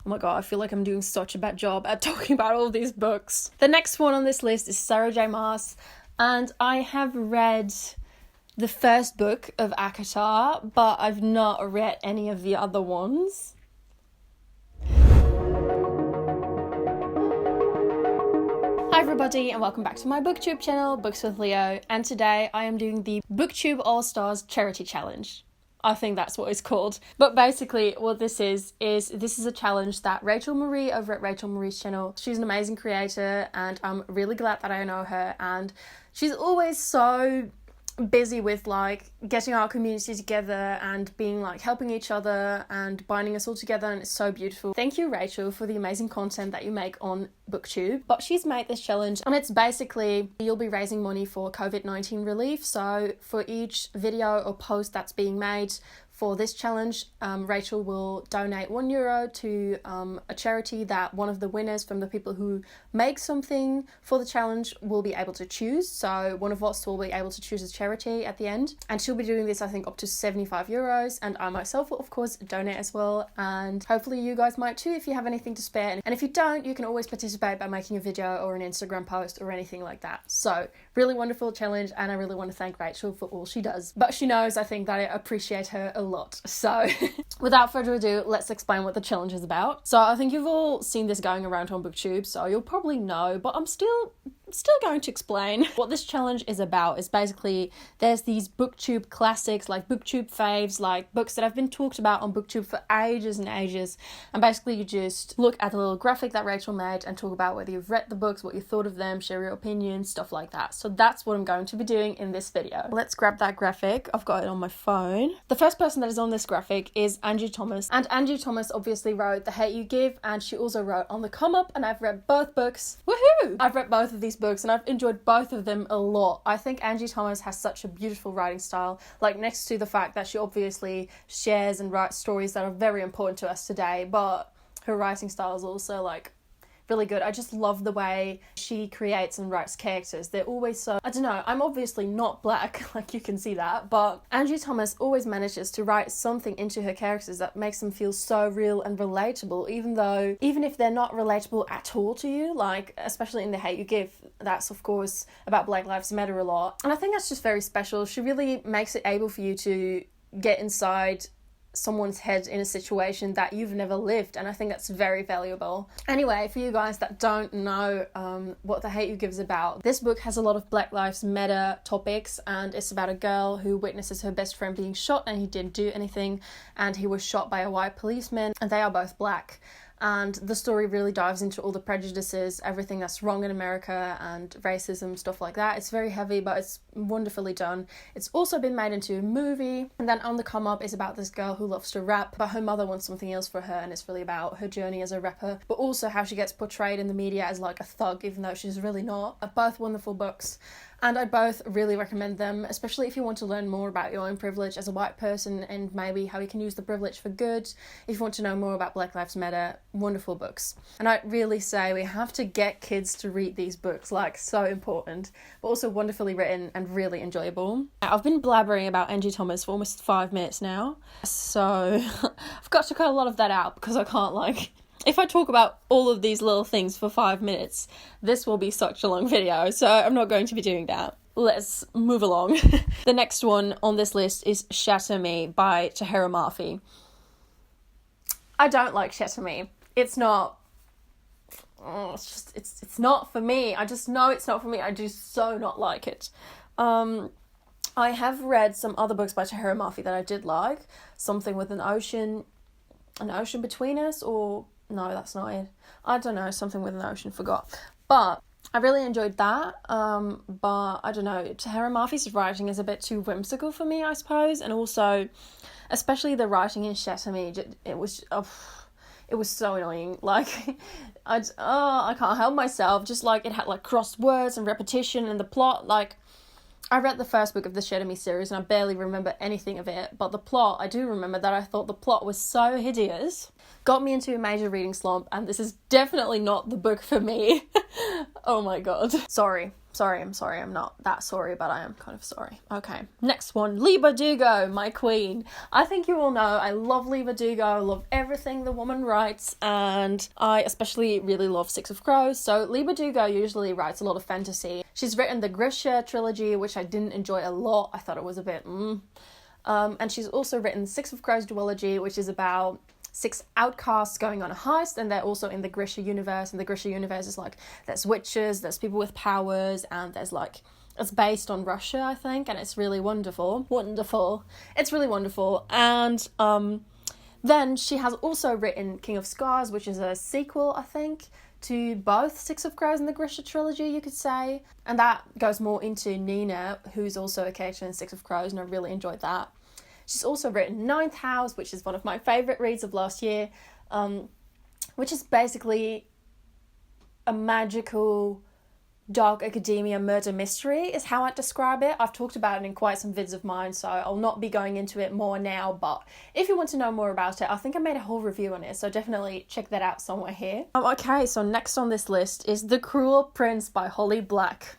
Oh my god, I feel like I'm doing such a bad job at talking about all these books. The next one on this list is Sarah J Maas, and I have read the first book of ACOTAR, but I've not read any of the other ones. Hi everybody and welcome back to my booktube channel, Books with Leo, and today I am doing the BOOKTUBE All Stars Charity Challenge. I think that's what it's called. But basically what this is a challenge that Rachael Marie over at Rachael Marie's channel, she's an amazing creator and I'm really glad that I know her, and she's always so busy with like getting our community together and being like helping each other and binding us all together, and it's so beautiful. Thank you, Rachael, for the amazing content that you make on BOOKTUBE. But she's made this challenge and it's basically you'll be raising money for COVID-19 relief. So for each video or post that's being made for this challenge, Rachael will donate €1 to a charity that one of the winners from the people who make something for the challenge will be able to choose. So one of us will be able to choose a charity at the end, and she'll be doing this I think up to €75, and I myself will of course donate as well, and hopefully you guys might too if you have anything to spare. And if you don't, you can always participate by making a video or an Instagram post or anything like that. So really wonderful challenge, and I really want to thank Rachael for all she does. But she knows I think that I appreciate her a lot. So without further ado, let's explain what the challenge is about. So I think you've all seen this going around on BOOKTUBE, so you'll probably know, but I'm still going to explain. What this challenge is about is basically there's these BOOKTUBE classics, like BOOKTUBE faves, like books that have been talked about on BOOKTUBE for ages and ages, and basically you just look at the little graphic that Rachael made and talk about whether you've read the books, what you thought of them, share your opinions, stuff like that. So that's what I'm going to be doing in this video. Let's grab that graphic. I've got it on my phone. The first person that is on this graphic is Angie Thomas, and Angie Thomas obviously wrote The Hate You Give, and she also wrote On the Come Up, and I've read both books. Woohoo! I've read both of these books and I've enjoyed both of them a lot. I think Angie Thomas has such a beautiful writing style, like next to the fact that she obviously shares and writes stories that are very important to us today, but her writing style is also like really good. I just love the way she creates and writes characters. They're always so, I don't know, I'm obviously not black, like you can see that, but Angie Thomas always manages to write something into her characters that makes them feel so real and relatable, even if they're not relatable at all to you, like especially in The Hate You Give, that's of course about Black Lives Matter a lot, and I think that's just very special. She really makes it able for you to get inside someone's head in a situation that you've never lived, and I think that's very valuable. Anyway, for you guys that don't know what The Hate You Give is about, this book has a lot of Black Lives Matter topics, and it's about a girl who witnesses her best friend being shot and he didn't do anything, and he was shot by a white policeman, and they are both black. And the story really dives into all the prejudices, everything that's wrong in America and racism, stuff like that. It's very heavy, but it's wonderfully done. It's also been made into a movie. And then On the Come Up is about this girl who loves to rap, but her mother wants something else for her, and it's really about her journey as a rapper, but also how she gets portrayed in the media as like a thug, even though she's really not. Both wonderful books, and I both really recommend them, especially if you want to learn more about your own privilege as a white person and maybe how you can use the privilege for good. If you want to know more about Black Lives Matter, wonderful books. And I really say we have to get kids to read these books, like so important, but also wonderfully written and really enjoyable. I've been blabbering about Angie Thomas for almost 5 minutes now, so I've got to cut a lot of that out because I can't if I talk about all of these little things for 5 minutes, this will be such a long video, so I'm not going to be doing that. Let's move along. The next one on this list is Shatter Me by Tahereh Mafi. I don't like Shatter Me. It's not... it's not for me. I just know it's not for me. I do so not like it. I have read some other books by Tahereh Mafi that I did like. Something with an ocean between us, or... no, that's not it. I don't know, something with an ocean, forgot. But I really enjoyed that. But I don't know, Tahereh Mafi's writing is a bit too whimsical for me, I suppose. And also, especially the writing in Shatter Me, it was so annoying. Like, I can't help myself. Just like, it had like crossed words and repetition, and the plot, like, I read the first book of the Shatter Me series and I barely remember anything of it, but the plot, I do remember that I thought the plot was so hideous, got me into a major reading slump, and this is definitely not the book for me. Oh my god. Sorry Sorry, I'm not that sorry, but I am kind of sorry. Okay, next one, Leigh Bardugo, my queen. I think you all know I love Leigh Bardugo. I love everything the woman writes, and I especially really love Six of Crows. So Leigh Bardugo usually writes a lot of fantasy. She's written the Grisha trilogy, which I didn't enjoy a lot. I thought it was a bit and she's also written Six of Crows duology, which is about 6 outcasts going on a heist, and they're also in the Grisha universe. And the Grisha universe is like, there's witches, there's people with powers, and there's like, it's based on Russia, I think, and it's really wonderful. It's really wonderful. And then she has also written King of Scars, which is a sequel, I think, to both Six of Crows and the Grisha trilogy, you could say. And that goes more into Nina, who's also a character in Six of Crows, and I really enjoyed that. She's also written Ninth House, which is one of my favourite reads of last year, which is basically a magical dark academia murder mystery is how I'd describe it. I've talked about it in quite some vids of mine, so I'll not be going into it more now, but if you want to know more about it, I think I made a whole review on it, so definitely check that out somewhere here. Okay, so next on this list is The Cruel Prince by Holly Black.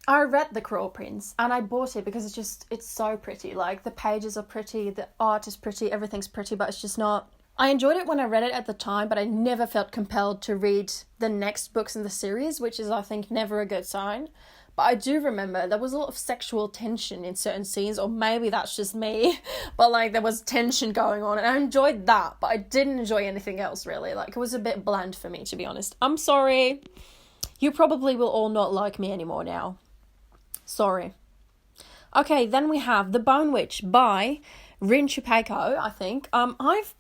I read The Cruel Prince and I bought it because it's so pretty. Like, the pages are pretty, the art is pretty, everything's pretty, but it's just not... I enjoyed it when I read it at the time, but I never felt compelled to read the next books in the series, which is, I think, never a good sign. But I do remember there was a lot of sexual tension in certain scenes, or maybe that's just me, but like there was tension going on and I enjoyed that, but I didn't enjoy anything else really. Like, it was a bit bland for me, to be honest. I'm sorry. You probably will all not like me anymore now. Sorry. Okay, then we have The Bone Witch by Rin Chupeco, I think. I've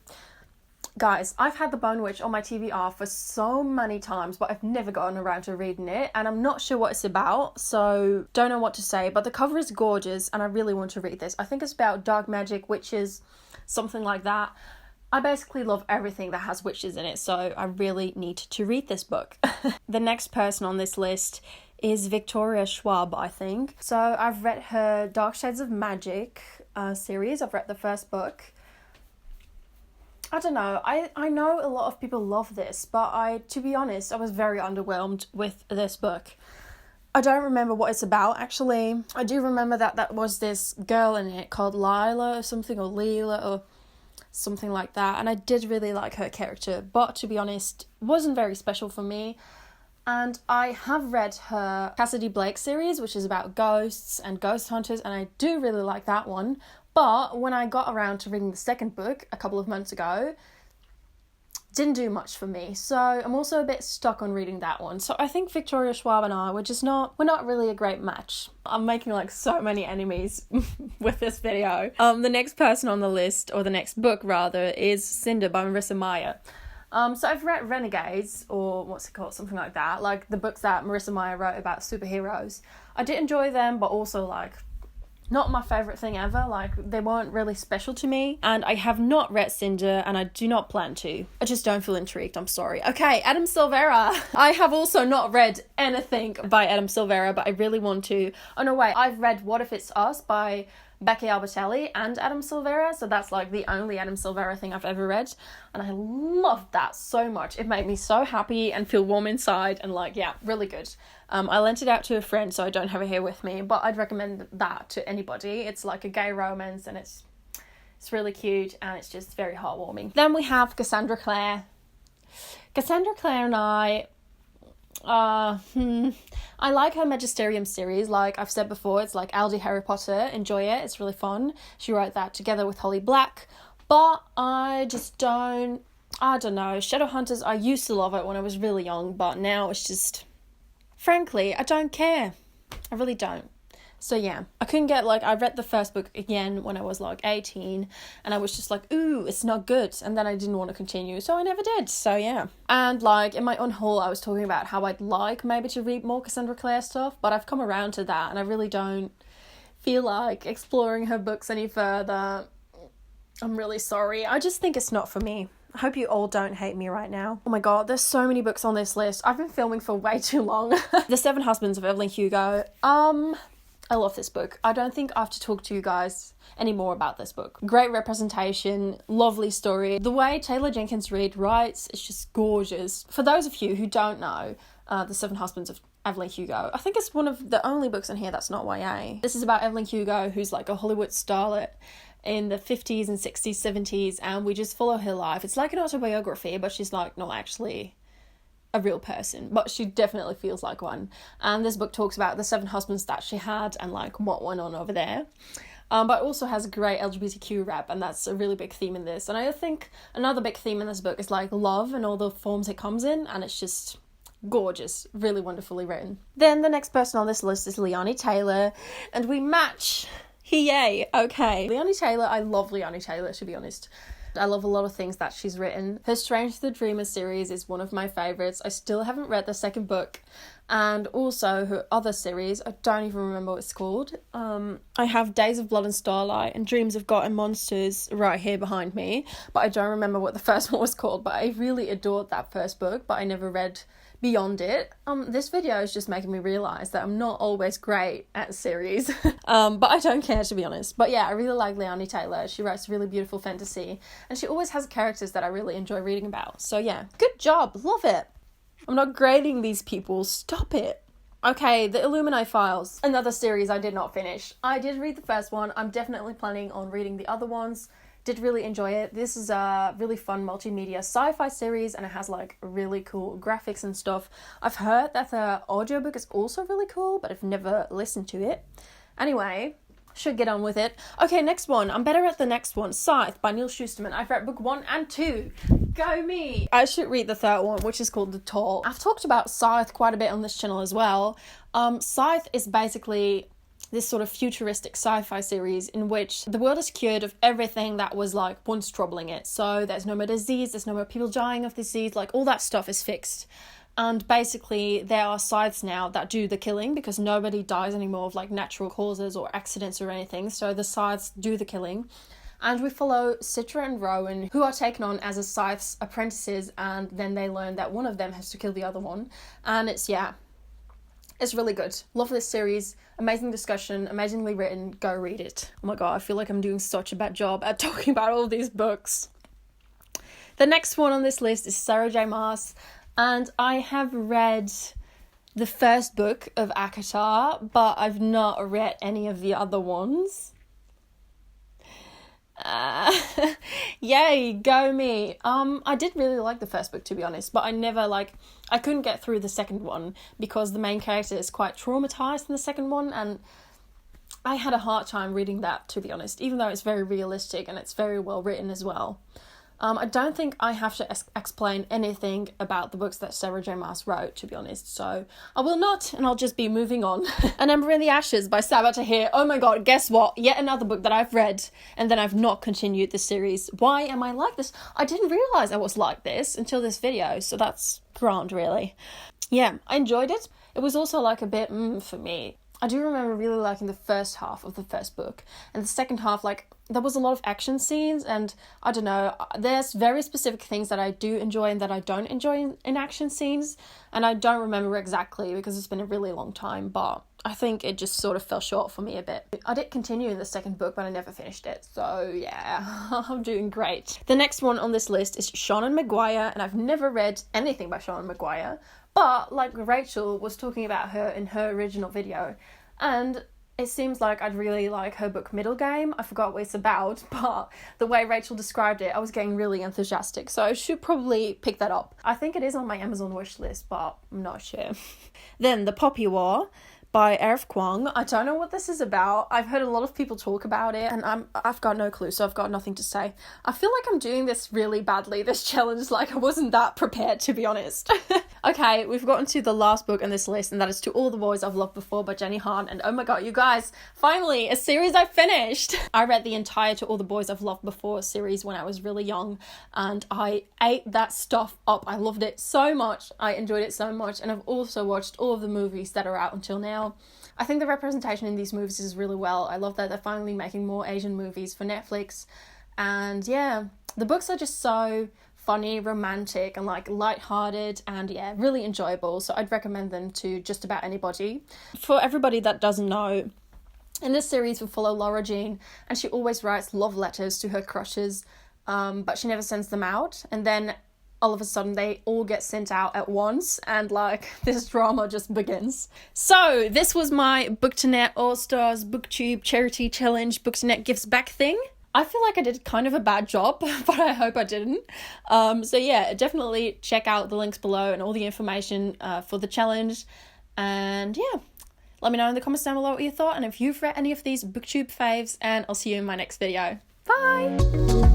had The Bone Witch on my TBR for so many times, but I've never gotten around to reading it, and I'm not sure what it's about, so don't know what to say, but the cover is gorgeous, and I really want to read this. I think it's about dark magic, witches, something like that. I basically love everything that has witches in it, so I really need to read this book. The next person on this list is Victoria Schwab, I think. So I've read her Dark Shades of Magic series. I've read the first book. I don't know. I know a lot of people love this, but to be honest, I was very underwhelmed with this book. I don't remember what it's about, actually. I do remember that was this girl in it called Lila or something, or Leela or something like that, and I did really like her character, but to be honest, wasn't very special for me. And I have read her Cassidy Blake series, which is about ghosts and ghost hunters, and I do really like that one. But when I got around to reading the second book a couple of months ago, didn't do much for me. So I'm also a bit stuck on reading that one. So I think Victoria Schwab and I we're not really a great match. I'm making like so many enemies with this video. The next person on the list, or the next book rather, is Cinder by Marissa Meyer. So I've read Renegades, or what's it called, something like that, like the books that Marissa Meyer wrote about superheroes. I did enjoy them, but also like not my favourite thing ever. Like, they weren't really special to me, and I have not read Cinder, and I do not plan to. I just don't feel intrigued, I'm sorry. Okay, Adam Silvera. I have also not read anything by Adam Silvera, but I really want to. Oh no, wait, I've read What If It's Us by Becky Albertelli and Adam Silvera, so that's like the only Adam Silvera thing I've ever read, and I loved that so much. It made me so happy and feel warm inside, and like, yeah, really good. I lent it out to a friend, so I don't have it here with me, but I'd recommend that to anybody. It's like a gay romance, and it's really cute, and it's just very heartwarming. Then we have Cassandra Clare. Cassandra Clare and I like her Magisterium series. Like I've said before, it's like Aldi Harry Potter. Enjoy it, it's really fun. She wrote that together with Holly Black, but I don't know. Shadowhunters, I used to love it when I was really young, but now it's just, frankly, I don't care. I really don't. So yeah, I couldn't get, like, I read the first book again when I was like 18, and I was just like, ooh, it's not good, and then I didn't want to continue, so I never did. So yeah. And like in my own haul, I was talking about how I'd like maybe to read more Cassandra Clare stuff, but I've come around to that, and I really don't feel like exploring her books any further. I'm really sorry. I just think it's not for me. I hope you all don't hate me right now. Oh my god, there's so many books on this list. I've been filming for way too long. The Seven Husbands of Evelyn Hugo. I love this book. I don't think I have to talk to you guys anymore about this book. Great representation, lovely story. The way Taylor Jenkins Reid writes is just gorgeous. For those of you who don't know, The Seven Husbands of Evelyn Hugo. I think it's one of the only books in here that's not YA. This is about Evelyn Hugo, who's like a Hollywood starlet in the 50s and 60s, 70s, and we just follow her life. It's like an autobiography, but she's like not actually a real person, but she definitely feels like one. And this book talks about the 7 husbands that she had and like what went on over there. But it also has a great LGBTQ rep, and that's a really big theme in this. And I think another big theme in this book is like love and all the forms it comes in, and it's just gorgeous, really wonderfully written. Then the next person on this list is Leonie Taylor, and we match. Yay, okay. Leonie Taylor, I love Leonie Taylor, to be honest. I love a lot of things that she's written. Her Strange the Dreamer series is one of my favourites. I still haven't read the second book. And also her other series, I don't even remember what it's called. I have Days of Blood and Starlight and Dreams of God and Monsters right here behind me, but I don't remember what the first one was called. But I really adored that first book, but I never read beyond it. This video is just making me realise that I'm not always great at series, but I don't care, to be honest. But yeah, I really like Leonie Taylor. She writes really beautiful fantasy, and she always has characters that I really enjoy reading about. So yeah, good job, love it. I'm not grading these people, stop it. Okay, The Illuminati Files, another series I did not finish. I did read the first one. I'm definitely planning on reading the other ones. Did really enjoy it. This is a really fun multimedia sci-fi series, and it has like really cool graphics and stuff. I've heard that the audiobook is also really cool, but I've never listened to it. Anyway, should get on with it. Okay, next one. I'm better at the next one. Scythe by Neil Shusterman. I've read book 1 and 2. Go me! I should read the third one, which is called The Toll. I've talked about Scythe quite a bit on this channel as well. Scythe is basically this sort of futuristic sci-fi series in which the world is cured of everything that was like once troubling it. So there's no more disease, there's no more people dying of disease, like all that stuff is fixed. And basically there are scythes now that do the killing because nobody dies anymore of like natural causes or accidents or anything. So the scythes do the killing. And we follow Citra and Rowan, who are taken on as a scythe's apprentices, and then they learn that one of them has to kill the other one. And it's really good. Love this series. Amazing discussion, amazingly written. Go read it. Oh my god, I feel like I'm doing such a bad job at talking about all these books. The next one on this list is Sarah J Maas, and I have read the first book of ACOTAR, but I've not read any of the other ones. Yay, go me. I did really like the first book, to be honest, but I couldn't get through the second one because the main character is quite traumatized in the second one, and I had a hard time reading that, to be honest, even though it's very realistic and it's very well written as well. I don't think I have to explain anything about the books that Sarah J Maas wrote, to be honest, so I will not, and I'll just be moving on. An Ember in the Ashes by Sabaa Tahir. Oh my god, guess what? Yet another book that I've read, and then I've not continued the series. Why am I like this? I didn't realise I was like this until this video, so that's grand, really. Yeah, I enjoyed it. It was also like a bit for me. I do remember really liking the first half of the first book, and the second half, like, there was a lot of action scenes, and I don't know, there's very specific things that I do enjoy and that I don't enjoy in action scenes, and I don't remember exactly because it's been a really long time, but I think it just sort of fell short for me a bit. I did continue in the second book, but I never finished it, so yeah, I'm doing great. The next one on this list is Seanan McGuire, and I've never read anything by Seanan McGuire, but like Rachel was talking about her in her original video, and it seems like I'd really like her book Middle Game. I forgot what it's about, but the way Rachel described it, I was getting really enthusiastic, so I should probably pick that up. I think it is on my Amazon wish list, but I'm not sure. Then The Poppy War by Arif Kwong. I don't know what this is about. I've heard a lot of people talk about it, and I've got no clue, so I've got nothing to say. I feel like I'm doing this really badly, this challenge, like I wasn't that prepared, to be honest. Okay, we've gotten to the last book on this list, and that is To All the Boys I've Loved Before by Jenny Han, and oh my god, you guys, finally, a series I finished! I read the entire To All the Boys I've Loved Before series when I was really young, and I ate that stuff up. I loved it so much, I enjoyed it so much, and I've also watched all of the movies that are out until now. I think the representation in these movies is really well. I love that they're finally making more Asian movies for Netflix, and yeah, the books are just so funny, romantic, and like light-hearted, and yeah, really enjoyable, so I'd recommend them to just about anybody. For everybody that doesn't know, in this series we follow Laura Jean, and she always writes love letters to her crushes, but she never sends them out, and then all of a sudden they all get sent out at once, and like this drama just begins. So this was my BOOKTERNET All Stars Booktube Charity Challenge BOOKTERNET Gives Back thing. I feel like I did kind of a bad job, but I hope I didn't. So yeah, definitely check out the links below and all the information for the challenge. And yeah, let me know in the comments down below what you thought and if you've read any of these BOOKTube faves, and I'll see you in my next video. Bye!